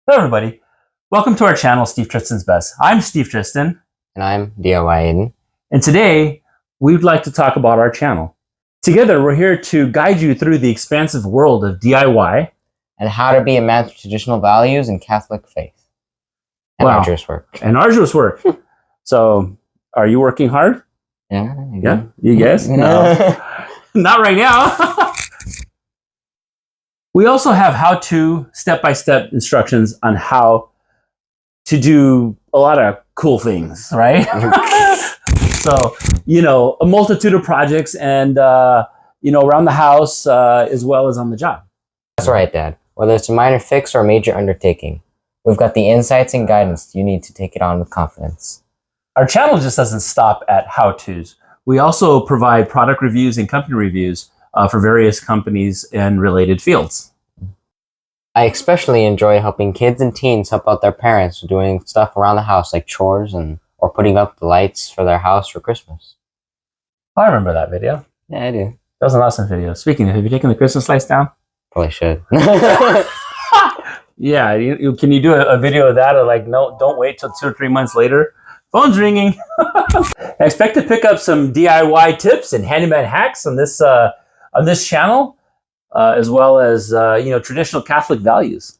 Hello everybody, welcome to our channel, Steve Tristan's Best. I'm Steve Tristan. And I'm DIY Aidan. And today, we'd like to talk about our channel. Together, we're here to guide you through the expansive world of DIY. And how to be a man with traditional values and Catholic faith. And arduous work. And arduous work. So, are you working hard? Yeah. You guess? No. Not right now. We also have how-to, step-by-step instructions on how to do a lot of cool things, right? So, a multitude of projects and, around the house as well as on the job. That's right, Dad. Whether it's a minor fix or a major undertaking, we've got the insights and guidance you need to take it on with confidence. Our channel just doesn't stop at how-tos. We also provide product reviews and company reviews for various companies and related fields. I especially enjoy helping kids and teens help out their parents doing stuff around the house like chores or putting up the lights for their house for Christmas. Oh, I remember that video. Yeah, I do. That was an awesome video. Speaking of, have you taken the Christmas lights down? Probably should. Yeah, can you do a video of that? Or like, no, don't wait till 2 or 3 months later. Phone's ringing. I expect to pick up some DIY tips and handyman hacks on this channel, as well as traditional Catholic values.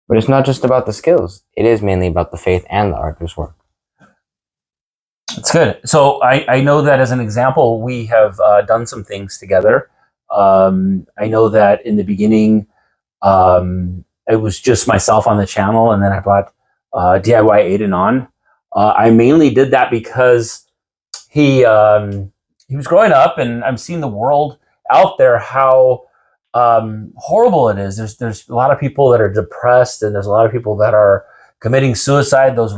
But it's not just about the skills. It is mainly about the faith and the arduous work. It's good. So I know that as an example, we have done some things together. I know that in the beginning, it was just myself on the channel, and then I brought DIY Aidan on. I mainly did that because he was growing up, and I'm seeing the world out there, how horrible it is. There's a lot of people that are depressed, and there's a lot of people that are committing suicide. Those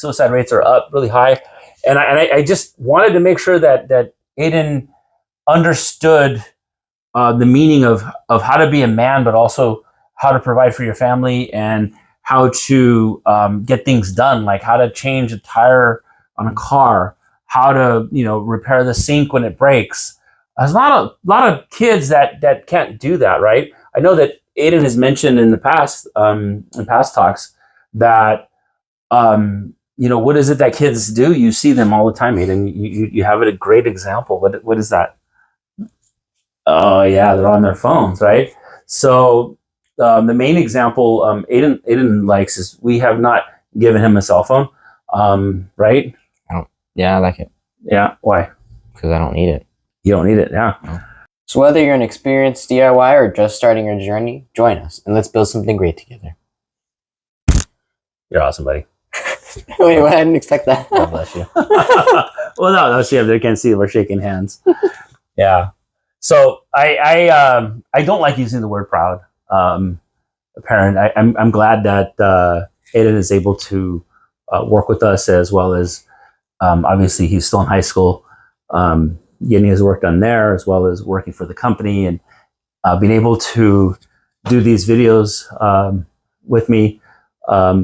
suicide rates are up really high, and I just wanted to make sure that Aidan understood the meaning of how to be a man, but also how to provide for your family and how to get things done, like how to change a tire on a car, how to repair the sink when it breaks. There's a lot of kids that can't do that, right? I know that Aidan has mentioned in the past, in past talks, that what is it that kids do? You see them all the time, Aidan. You have a great example. What is that? Oh yeah, they're on their phones, right? So the main example Aidan likes is, we have not given him a cell phone, right? Yeah, I like it. Yeah, why? Because I don't need it. You don't need it, yeah. No. So whether you're an experienced DIY or just starting your journey, join us and let's build something great together. You're awesome, buddy. Wait, I didn't expect that. God bless you. Well, no, see, they can't see, we're shaking hands. Yeah. So I don't like using the word proud. Parent. I'm glad that Aidan is able to work with us, as well as obviously he's still in high school, getting his work done there, as well as working for the company, and being able to do these videos with me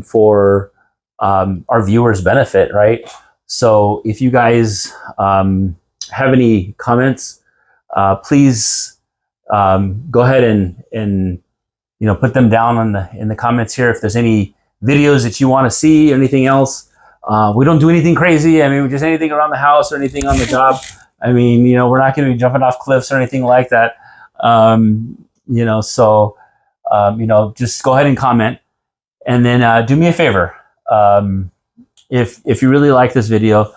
for our viewers' benefit, right? So if you guys have any comments, please go ahead and put them down in the comments here. If there's any videos that you want to see or anything else, we don't do anything crazy. I mean, just anything around the house or anything on the job. I mean, we're not going to be jumping off cliffs or anything like that. Just go ahead and comment, and then do me a favor. If you really like this video,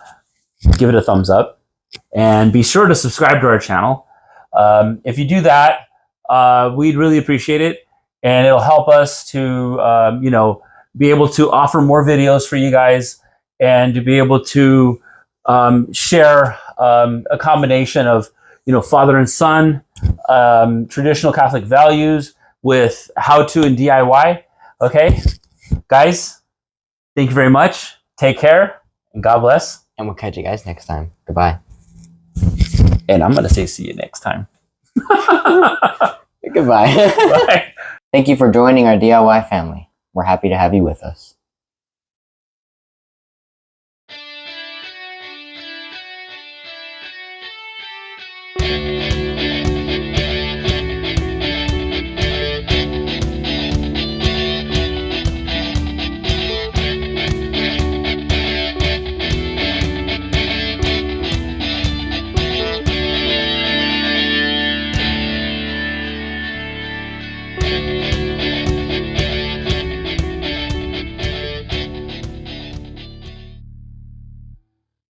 give it a thumbs up, and be sure to subscribe to our channel. If you do that, we'd really appreciate it, and it'll help us to be able to offer more videos for you guys, and to be able to share a combination of father and son, traditional Catholic values with how-to and DIY. Okay, guys, thank you very much. Take care, and God bless. And we'll catch you guys next time. Goodbye. And I'm going to say see you next time. Goodbye. Bye. Thank you for joining our DIY family. We're happy to have you with us.